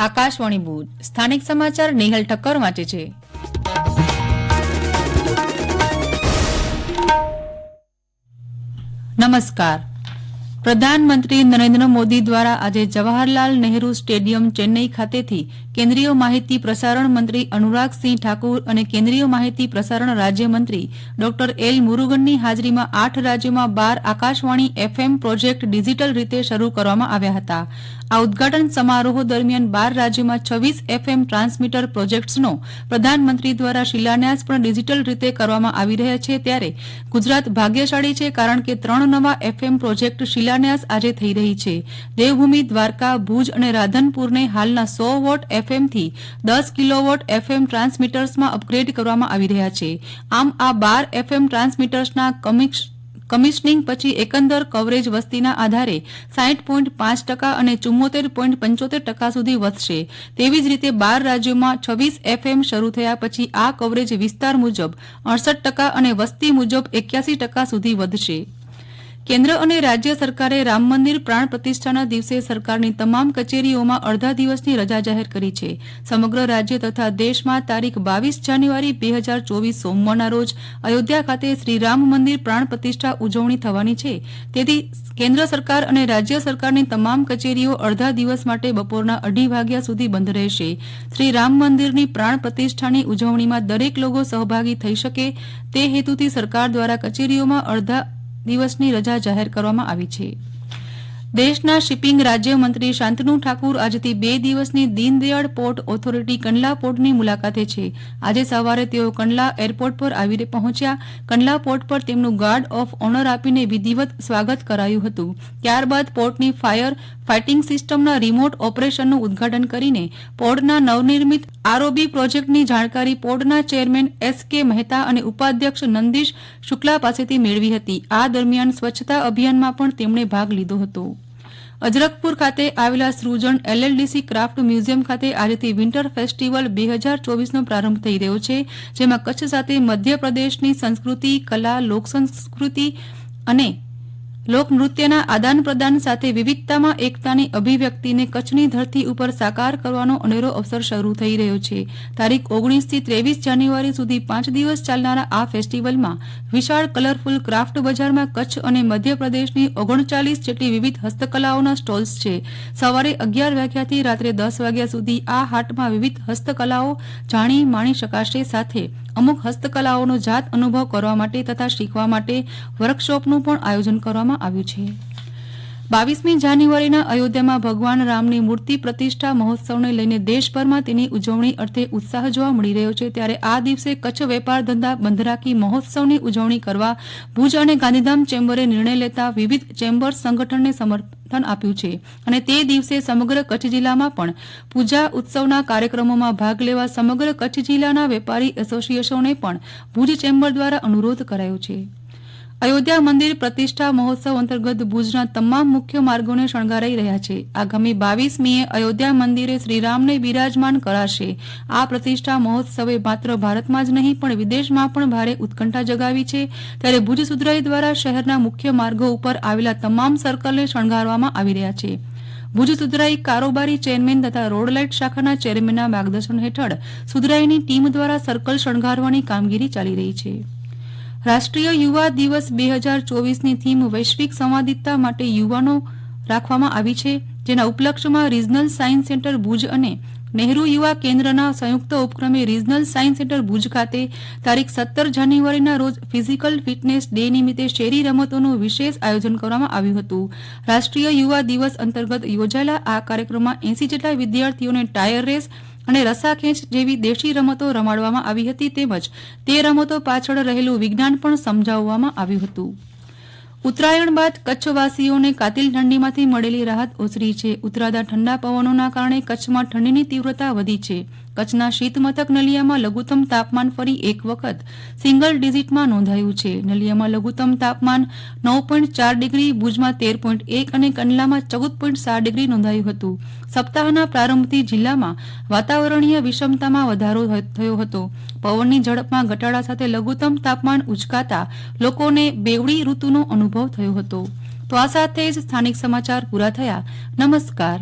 આકાશવાણી ભુજ સ્થાનિક સમાચાર નેહલ ઠક્કર વાંચે છે. નમસ્કાર. પ્રધાનમંત્રી નરેન્દ્ર મોદી દ્વારા આજે જવાહરલાલ નહેરુ સ્ટેડિયમ ચેન્નઈ ખાતેથી કેન્દ્રીય માહિતી પ્રસારણ મંત્રી અનુરાગસિંહ ઠાકુર અને કેન્દ્રીય માહિતી પ્રસારણ રાજ્યમંત્રી ડોક્ટર એલ મુરુગનની હાજરીમાં 8 રાજ્યોમાં 12 આકાશવાણી એફએમ પ્રોજેક્ટ ડિજીટલ રીતે શરૂ કરવામાં આવ્યા હતા. આ ઉદઘાટન સમારોહ દરમિયાન 12 રાજ્યોમાં 26 એફએમ ટ્રાન્સમીટર પ્રોજેક્ટ્સનો પ્રધાનમંત્રી દ્વારા શિલાન્યાસ પણ ડિજીટલ રીતે કરવામાં આવી રહ્યા છે. ત્યારે ગુજરાત ભાગ્યશાળી છે, કારણ કે 3 નવા એફએમ પ્રોજેક્ટ શિલાન્યાસ આજે થઈ રહી છે. દેવભૂમિ દ્વારકા, ભુજ અને રાધનપુરને હાલના 100 વોટ એફએમથી 10 કિલોવોટ એફએમ ટ્રાન્સમીટર્સમાં અપગ્રેડ કરવામાં આવી રહ્યા છે. આમ આ 12 એફએમ ટ્રાન્સમીટર્સના કમિશનિંગ પછી એકંદર કવરેજ વસ્તીના આધારે 60.5% અને 74.75% સુધી વધશે. તેવી જ રીતે 12 રાજ્યોમાં 26 એફએમ શરૂ થયા પછી આ કવરેજ વિસ્તાર મુજબ 68% અને વસ્તી મુજબ 81% સુધી વધશે. કેન્દ્ર અને રાજ્ય સરકારે રામ મંદિર પ્રાણ પ્રતિષ્ઠાના દિવસે સરકારની તમામ કચેરીઓમાં અડધા દિવસની રજા જાહેર કરી છે. સમગ્ર રાજ્ય તથા દેશમાં તારીખ 22 જાન્યુઆરી 2024 સોમવારના રોજ અયોધ્યા ખાતે શ્રી રામ મંદિર પ્રાણ પ્રતિષ્ઠા ઉજવણી થવાની છે. તેથી કેન્દ્ર સરકાર અને રાજ્ય સરકારની તમામ કચેરીઓ અડધા દિવસ માટે બપોરના 2:30 વાગ્યા સુધી બંધ રહેશે. શ્રી રામ મંદિરની પ્રાણ પ્રતિષ્ઠાની ઉજવણીમાં દરેક લોકો સહભાગી થઈ શકે તે હેતુથી સરકાર દ્વારા કચેરીઓમાં અડધા દિવસની રજા જાહેર કરવામાં આવી છે. દેશના શિપિંગ રાજ્યમંત્રી શાંતનુ ઠાકુર આજથી 2 દિવસની દીનદયાળ પોર્ટ ઓથોરિટી કંડલા પોર્ટની મુલાકાતે છે. આજે સવારે તેઓ કંડલા એરપોર્ટ પર આવી પહોંચ્યા. કંડલા પોર્ટ પર તેમનું ગાર્ડ ઓફ ઓનર આપીને વિધિવત સ્વાગત કરાયું હતું. ત્યારબાદ પોર્ટની ફાયર ફાઇટિંગ સિસ્ટમના રિમોટ ઓપરેશનનું ઉદ્ઘાટન કરીને પોર્ટના નવનિર્મિત આરઓબી પ્રોજેક્ટની જાણકારી પોર્ટના ચેરમેન એસ.કે. મહેતા અને ઉપાધ્યક્ષ નંદીશ શુક્લા પાસેથી મેળવી હતી. આ દરમિયાન સ્વચ્છતા અભિયાનમાં પણ તેમણે ભાગ લીધો હતો. અજરકપુર ખાતે આવેલા સૃજન એલએલડીસી ક્રાફ્ટ મ્યુઝિયમ ખાતે આજથી વિન્ટર ફેસ્ટિવલ 2024નો પ્રારંભ થઈ રહ્યો છે, જેમાં કચ્છ સાથે મધ્યપ્રદેશની સંસ્કૃતિ, કલા, લોકસંસ્કૃતિ અને લોકનૃત્યના આદાન પ્રદાન સાથે વિવિધતામાં એકતાની અભિવ્યક્તિને કચ્છની ધરતી ઉપર સાકાર કરવાનો અનેરો અવસર શરૂ થઈ રહ્યો છે. તારીખ 19 થી 23 જાન્યુઆરી સુધી 5 દિવસ ચાલનારા આ ફેસ્ટિવલમાં વિશાળ કલરફુલ ક્રાફ્ટ બજારમાં કચ્છ અને મધ્યપ્રદેશની 39 જેટલી વિવિધ હસ્તકલાઓના સ્ટોલ્સ છે. સવારે 11 વાગ્યાથી રાત્રે 10 વાગ્યા સુધી આ હાટમાં વિવિધ હસ્તકલાઓ જાણી માણી શકાશે. સાથે અમુક હસ્તકલાઓનો જાત અનુભવ કરવા માટે તથા શીખવા માટે વર્કશોપનું પણ આયોજન કરવામાં આવ્યું છે. 22મી જાન્યુઆરીના અયોધ્યામાં ભગવાન રામની મૂર્તિ પ્રતિષ્ઠા મહોત્સવને લઈને દેશભરમાં તેની ઉજવણી અર્થે ઉત્સાહ જોવા મળી રહ્યો છે. ત્યારે આ દિવસે કચ્છ વેપાર ધંધા બંધ રાખી મહોત્સવની ઉજવણી કરવા ભુજ અને ગાંધીધામ ચેમ્બરે નિર્ણય લેતા વિવિધ ચેમ્બર્સ સંગઠનને સમર્થન આપ્યું છે અને તે દિવસે સમગ્ર કચ્છ જિલ્લામાં પણ પૂજા ઉત્સવના કાર્યક્રમોમાં ભાગ લેવા સમગ્ર કચ્છ જિલ્લાના વેપારી એસોસિએશનોને પણ ભુજ ચેમ્બર દ્વારા અનુરોધ કરાયો છે. અયોધ્યા મંદિર પ્રતિષ્ઠા મહોત્સવ અંતર્ગત ભુજના તમામ મુખ્ય માર્ગોને શણગારાઈ રહ્યા છે. આગામી 22મીએ અયોધ્યા મંદિરે શ્રીરામને બિરાજમાન કરાશે. આ પ્રતિષ્ઠા મહોત્સવે માત્ર ભારતમાં જ નહીં પણ વિદેશમાં પણ ભારે ઉત્કંઠા જગાવી છે. ત્યારે ભુજ સુધરાઈ દ્વારા શહેરના મુખ્ય માર્ગો ઉપર આવેલા તમામ સર્કલને શણગારવામાં આવી રહ્યા છે. ભુજ સુધરાઈ કારોબારી ચેરમેન તથા રોડ લાઇટ શાખાના ચેરમેનના માર્ગદર્શન હેઠળ સુધરાઈની ટીમ દ્વારા સર્કલ શણગારવાની કામગીરી ચાલી રહી છે. રાષ્ટ્રીય યુવા દિવસ 2024ની થીમ વૈશ્વિક સંવાદિતા માટે યુવાનો રાખવામાં આવી છે, જેના ઉપલક્ષ્યમાં રિજનલ સાયન્સ સેન્ટર ભુજ અને નહેરુ યુવા કેન્દ્રના સંયુક્ત ઉપક્રમે રિજનલ સાયન્સ સેન્ટર ભુજ ખાતે તારીખ 17 જાન્યુઆરીના રોજ ફિઝિકલ ફિટનેસ ડે નિમિત્તે શેરી રમતોનું વિશેષ આયોજન કરવામાં આવ્યું હતું. રાષ્ટ્રીય યુવા દિવસ અંતર્ગત યોજાયેલા આ કાર્યક્રમમાં 80 જેટલા વિદ્યાર્થીઓને ટાયર રેસ અને રસ્સાખેંચ જેવી દેશી રમતો રમાડવામાં આવી હતી. તેમજ તે રમતો પાછળ રહેલું વિજ્ઞાન પણ સમજાવવામાં આવ્યું હતું. ઉત્તરાયણ બાદ કચ્છવાસીઓને કાતિલ ઠંડીમાંથી મળેલી રાહત ઓસરી છે. ઉતરાતા ઠંડા પવનોના કારણે કચ્છમાં ઠંડીની તીવ્રતા વધી છે. કચ્છના શીતમથક નલિયામાં લઘુત્તમ તાપમાન ફરી એક વખત સિંગલ ડિઝિટમાં નોંધાયું છે. નલિયામાં લઘુત્તમ તાપમાન 9.4 ડિગ્રી, ભુજમાં 13.1 અને કંડલામાં 14.7 ડિગ્રી નોંધાયું હતું. સપ્તાહના પ્રારંભથી જિલ્લામાં વાતાવરણીય વિષમતામાં વધારો થયો હતો. પવનની ઝડપમાં ઘટાડા સાથે લઘુત્તમ તાપમાન ઉંચકાતા લોકોને બેવડી ઋતુનો અનુભવ થયો હતો. તો આ સાથે જ સ્થાનિક સમાચાર પૂરા થયા. નમસ્કાર.